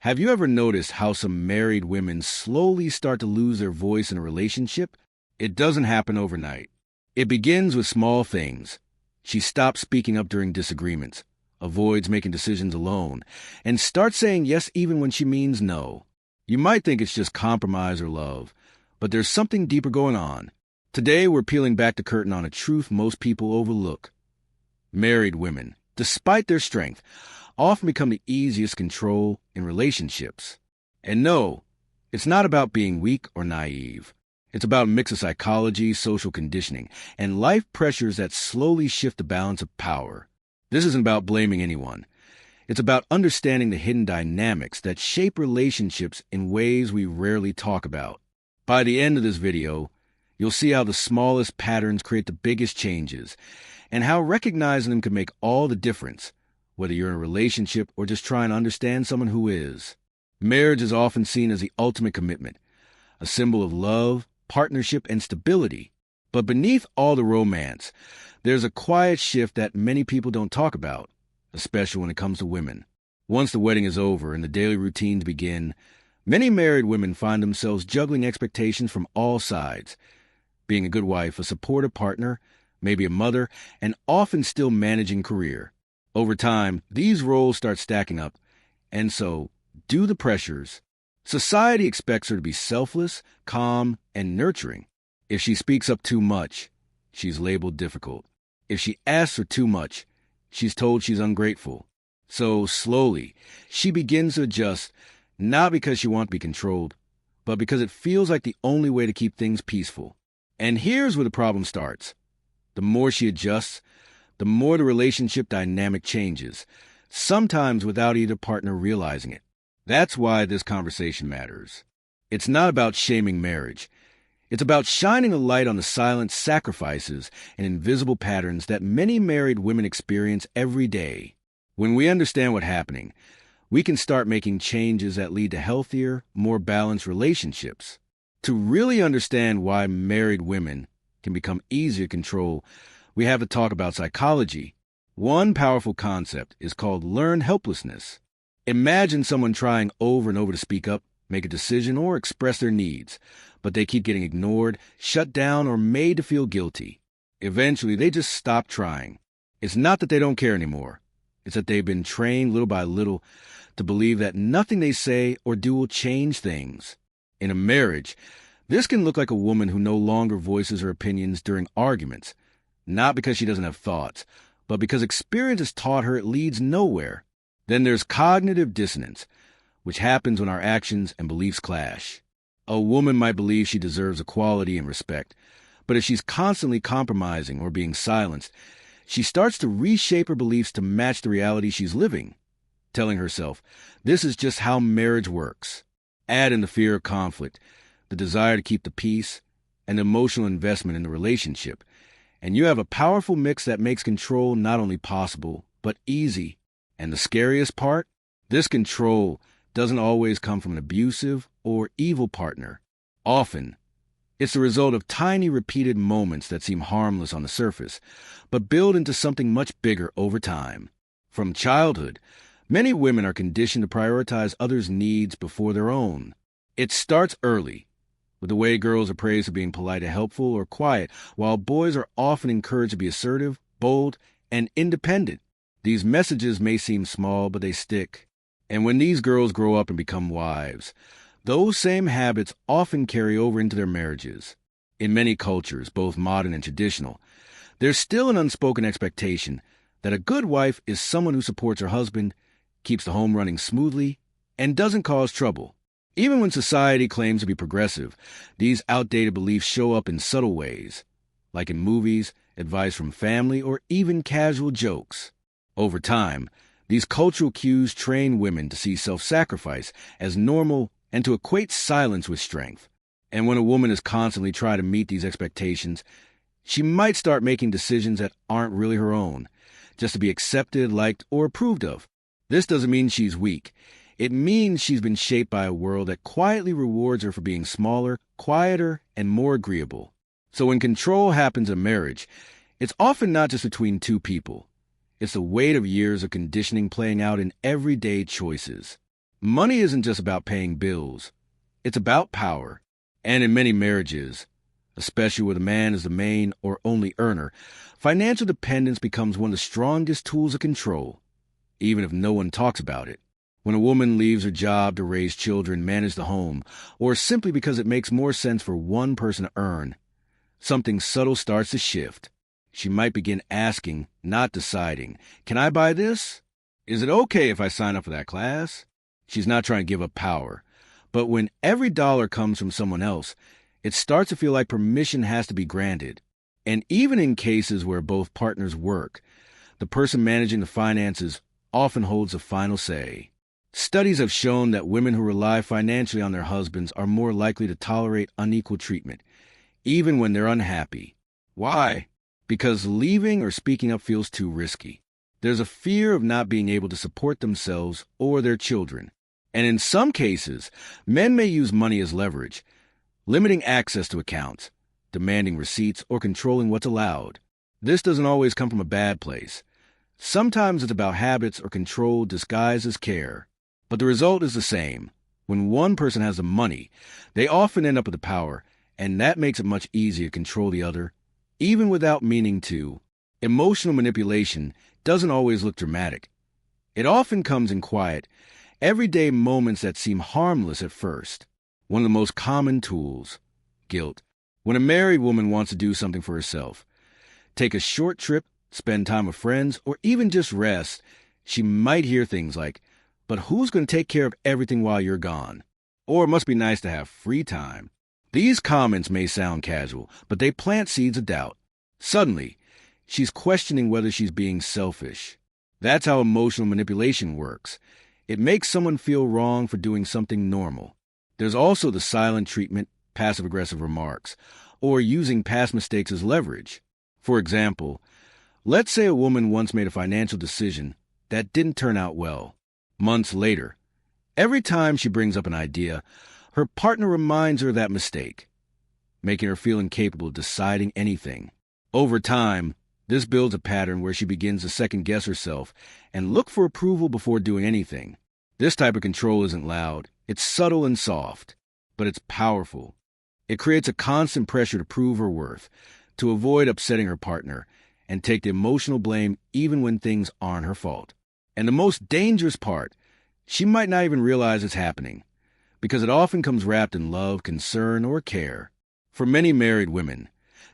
Have you ever noticed how some married women slowly start to lose their voice in a relationship? It doesn't happen overnight. It begins with small things. She stops speaking up during disagreements, avoids making decisions alone, and starts saying yes even when she means no. You might think it's just compromise or love, but there's something deeper going on. Today, we're peeling back the curtain on a truth most people overlook. Married women, despite their strength, often become the easiest control in relationships. And no, it's not about being weak or naive. It's about a mix of psychology, social conditioning, and life pressures that slowly shift the balance of power. This isn't about blaming anyone. It's about understanding the hidden dynamics that shape relationships in ways we rarely talk about. By the end of this video, you'll see how the smallest patterns create the biggest changes, and how recognizing them can make all the difference, whether you're in a relationship or just trying to understand someone who is. Marriage is often seen as the ultimate commitment, a symbol of love, partnership, and stability. But beneath all the romance, there's a quiet shift that many people don't talk about, especially when it comes to women. Once the wedding is over and the daily routines begin, many married women find themselves juggling expectations from all sides, being a good wife, a supportive partner, maybe a mother, and often still managing career. Over time, these roles start stacking up, and so do the pressures. Society expects her to be selfless, calm, and nurturing. If she speaks up too much, she's labeled difficult. If she asks for too much, she's told she's ungrateful. So slowly, she begins to adjust, not because she wants to be controlled, but because it feels like the only way to keep things peaceful. And here's where the problem starts. The more she adjusts, the more the relationship dynamic changes, sometimes without either partner realizing it. That's why this conversation matters. It's not about shaming marriage. It's about shining a light on the silent sacrifices and invisible patterns that many married women experience every day. When we understand what's happening, we can start making changes that lead to healthier, more balanced relationships. To really understand why married women can become easier to control, we have to talk about psychology. One powerful concept is called learned helplessness. Imagine someone trying over and over to speak up, make a decision, or express their needs, but they keep getting ignored, shut down, or made to feel guilty. Eventually, they just stop trying. It's not that they don't care anymore. It's that they've been trained little by little to believe that nothing they say or do will change things. In a marriage, this can look like a woman who no longer voices her opinions during arguments, not because she doesn't have thoughts, but because experience has taught her it leads nowhere. Then there's cognitive dissonance, which happens when our actions and beliefs clash. A woman might believe she deserves equality and respect, but if she's constantly compromising or being silenced, she starts to reshape her beliefs to match the reality she's living, telling herself, this is just how marriage works. Add in the fear of conflict, the desire to keep the peace, and the emotional investment in the relationship, and you have a powerful mix that makes control not only possible, but easy. And the scariest part? This control doesn't always come from an abusive or evil partner. Often, it's the result of tiny repeated moments that seem harmless on the surface, but build into something much bigger over time. From childhood, many women are conditioned to prioritize others' needs before their own. It starts early, with the way girls are praised for being polite and helpful or quiet, while boys are often encouraged to be assertive, bold, and independent. These messages may seem small, but they stick. And when these girls grow up and become wives, those same habits often carry over into their marriages. In many cultures, both modern and traditional, there's still an unspoken expectation that a good wife is someone who supports her husband, keeps the home running smoothly, and doesn't cause trouble. Even when society claims to be progressive, these outdated beliefs show up in subtle ways, like in movies, advice from family, or even casual jokes. Over time, these cultural cues train women to see self-sacrifice as normal and to equate silence with strength. And when a woman is constantly trying to meet these expectations, she might start making decisions that aren't really her own, just to be accepted, liked, or approved of. This doesn't mean she's weak. It means she's been shaped by a world that quietly rewards her for being smaller, quieter, and more agreeable. So when control happens in marriage, it's often not just between two people. It's the weight of years of conditioning playing out in everyday choices. Money isn't just about paying bills. It's about power. And in many marriages, especially where the man is the main or only earner, financial dependence becomes one of the strongest tools of control, even if no one talks about it. When a woman leaves her job to raise children, manage the home, or simply because it makes more sense for one person to earn, something subtle starts to shift. She might begin asking, not deciding, can I buy this? Is it okay if I sign up for that class? She's not trying to give up power. But when every dollar comes from someone else, it starts to feel like permission has to be granted. And even in cases where both partners work, the person managing the finances often holds the final say. Studies have shown that women who rely financially on their husbands are more likely to tolerate unequal treatment, even when they're unhappy. Why? Because leaving or speaking up feels too risky. There's a fear of not being able to support themselves or their children. And in some cases, men may use money as leverage, limiting access to accounts, demanding receipts, or controlling what's allowed. This doesn't always come from a bad place. Sometimes it's about habits or control disguised as care. But the result is the same. When one person has the money, they often end up with the power, and that makes it much easier to control the other, even without meaning to. Emotional manipulation doesn't always look dramatic. It often comes in quiet, everyday moments that seem harmless at first. One of the most common tools, guilt. When a married woman wants to do something for herself, take a short trip, spend time with friends, or even just rest, she might hear things like, but who's going to take care of everything while you're gone? Or it must be nice to have free time. These comments may sound casual, but they plant seeds of doubt. Suddenly, she's questioning whether she's being selfish. That's how emotional manipulation works. It makes someone feel wrong for doing something normal. There's also the silent treatment, passive-aggressive remarks, or using past mistakes as leverage. For example, let's say a woman once made a financial decision that didn't turn out well. Months later, every time she brings up an idea, her partner reminds her of that mistake, making her feel incapable of deciding anything. Over time, this builds a pattern where she begins to second-guess herself and look for approval before doing anything. This type of control isn't loud. It's subtle and soft, but it's powerful. It creates a constant pressure to prove her worth, to avoid upsetting her partner, and take the emotional blame even when things aren't her fault. And the most dangerous part, she might not even realize it's happening, because it often comes wrapped in love, concern, or care. For many married women,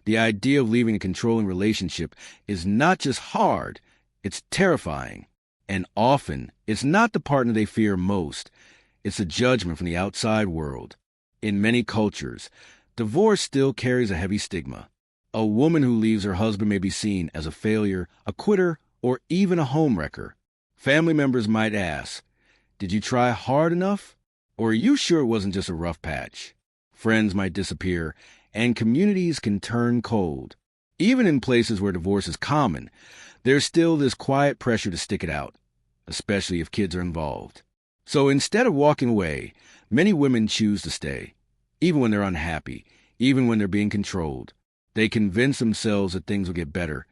the idea of leaving a controlling relationship is not just hard, it's terrifying. And often, it's not the partner they fear most, it's a judgment from the outside world. In many cultures, divorce still carries a heavy stigma. A woman who leaves her husband may be seen as a failure, a quitter, or even a homewrecker. Family members might ask, did you try hard enough? Or are you sure it wasn't just a rough patch? Friends might disappear, and communities can turn cold. Even in places where divorce is common, there's still this quiet pressure to stick it out, especially if kids are involved. So instead of walking away, many women choose to stay, even when they're unhappy, even when they're being controlled. They convince themselves that things will get better,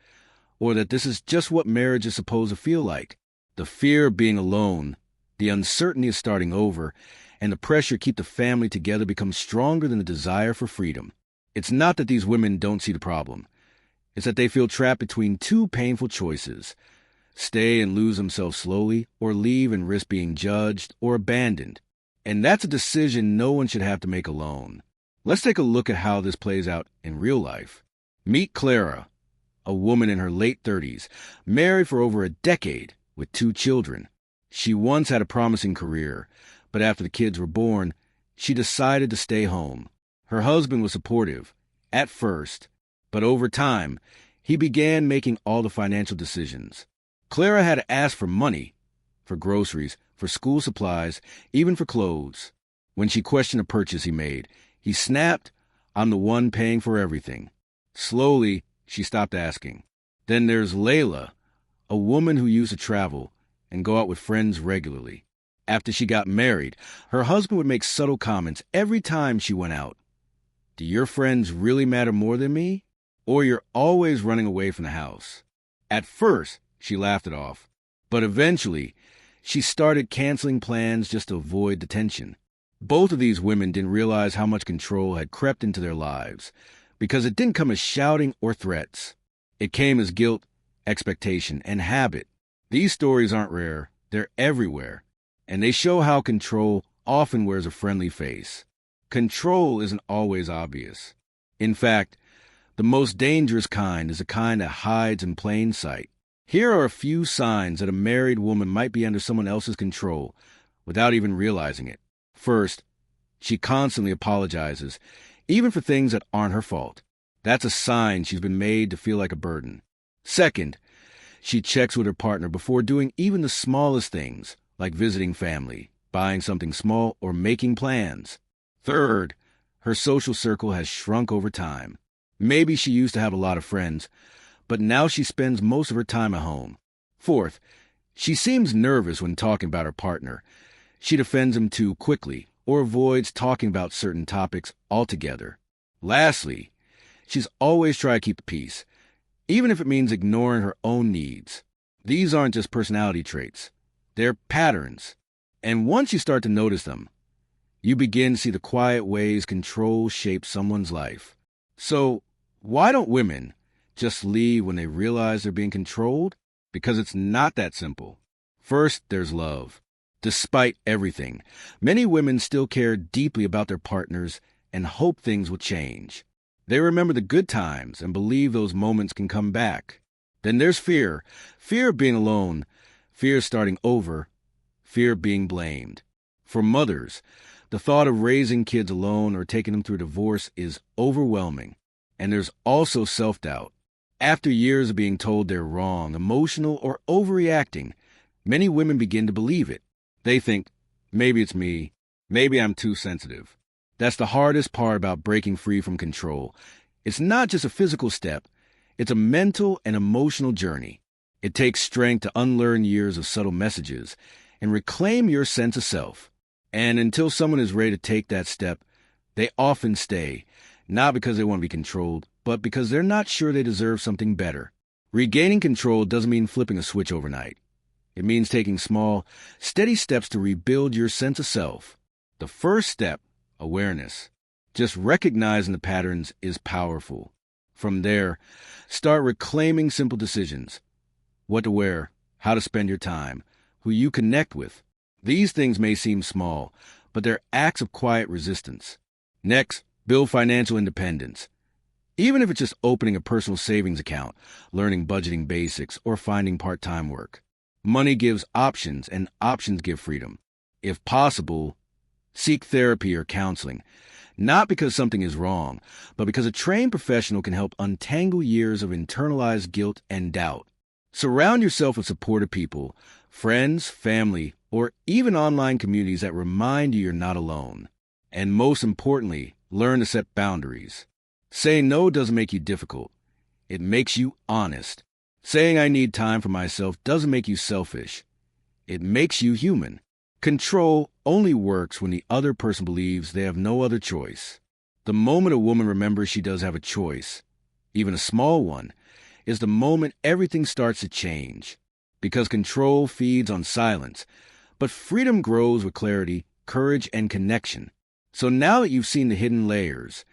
or that this is just what marriage is supposed to feel like. The fear of being alone, the uncertainty of starting over, and the pressure to keep the family together becomes stronger than the desire for freedom. It's not that these women don't see the problem. It's that they feel trapped between two painful choices: stay and lose themselves slowly, or leave and risk being judged or abandoned. And that's a decision no one should have to make alone. Let's take a look at how this plays out in real life. Meet Clara, a woman in her late 30s, married for over a decade, with 2 children. She once had a promising career, but after the kids were born, she decided to stay home. Her husband was supportive, at first, but over time, he began making all the financial decisions. Clara had to ask for money, for groceries, for school supplies, even for clothes. When she questioned a purchase he made, he snapped, "I'm the one paying for everything." Slowly, she stopped asking. Then there's Layla, a woman who used to travel and go out with friends regularly. After she got married, her husband would make subtle comments every time she went out. "Do your friends really matter more than me? Or you're always running away from the house?" At first, she laughed it off, but eventually, She started canceling plans just to avoid the tension. Both of these women didn't realize how much control had crept into their lives, because it didn't come as shouting or threats. It came as guilt, expectation, and habit. These stories aren't rare, they're everywhere, and they show how control often wears a friendly face. Control isn't always obvious. In fact, the most dangerous kind is the kind that hides in plain sight. Here are a few signs that a married woman might be under someone else's control without even realizing it. First, she constantly apologizes, even for things that aren't her fault. That's a sign she's been made to feel like a burden. Second, she checks with her partner before doing even the smallest things, like visiting family, buying something small, or making plans. Third, her social circle has shrunk over time. Maybe she used to have a lot of friends, but now she spends most of her time at home. Fourth, she seems nervous when talking about her partner. She defends him too quickly or avoids talking about certain topics altogether. Lastly, she's always trying to keep the peace, even if it means ignoring her own needs. These aren't just personality traits. They're patterns. And once you start to notice them, you begin to see the quiet ways control shapes someone's life. So, why don't women just leave when they realize they're being controlled? Because it's not that simple. First, there's love. Despite everything, many women still care deeply about their partners and hope things will change. They remember the good times and believe those moments can come back. Then there's fear. Fear of being alone, fear of starting over, fear of being blamed. For mothers, the thought of raising kids alone or taking them through divorce is overwhelming. And there's also self-doubt. After years of being told they're wrong, emotional, or overreacting, many women begin to believe it. They think, maybe it's me, maybe I'm too sensitive. That's the hardest part about breaking free from control. It's not just a physical step, it's a mental and emotional journey. It takes strength to unlearn years of subtle messages and reclaim your sense of self. And until someone is ready to take that step, they often stay, not because they want to be controlled, but because they're not sure they deserve something better. Regaining control doesn't mean flipping a switch overnight. It means taking small, steady steps to rebuild your sense of self. The first step, awareness. Just recognizing the patterns is powerful. From there, start reclaiming simple decisions. What to wear, how to spend your time, who you connect with. These things may seem small, but they're acts of quiet resistance. Next, build financial independence. Even if it's just opening a personal savings account, learning budgeting basics, or finding part-time work. Money gives options, and options give freedom. If possible, seek therapy or counseling, not because something is wrong, but because a trained professional can help untangle years of internalized guilt and doubt. Surround yourself with supportive people, friends, family, or even online communities that remind you you're not alone. And most importantly, learn to set boundaries. Saying no doesn't make you difficult. It makes you honest. Saying I need time for myself doesn't make you selfish. It makes you human. Control only works when the other person believes they have no other choice. The moment a woman remembers she does have a choice, even a small one, is the moment everything starts to change. Because control feeds on silence, but freedom grows with clarity, courage, and connection. So now that you've seen the hidden layers,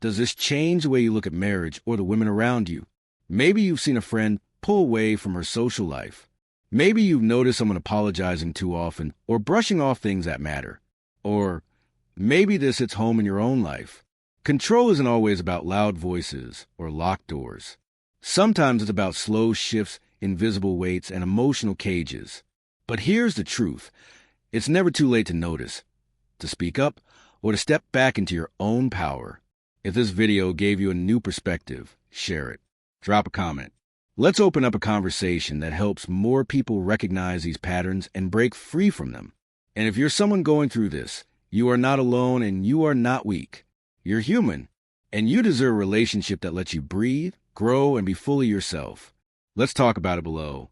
does this change the way you look at marriage or the women around you? Maybe you've seen a friend pull away from her social life. Maybe you've noticed someone apologizing too often or brushing off things that matter. Or maybe this hits home in your own life. Control isn't always about loud voices or locked doors. Sometimes it's about slow shifts, invisible weights, and emotional cages. But here's the truth. It's never too late to notice, to speak up, or to step back into your own power. If this video gave you a new perspective, share it. Drop a comment. Let's open up a conversation that helps more people recognize these patterns and break free from them. And if you're someone going through this, you are not alone and you are not weak. You're human, and you deserve a relationship that lets you breathe, grow, and be fully yourself. Let's talk about it below.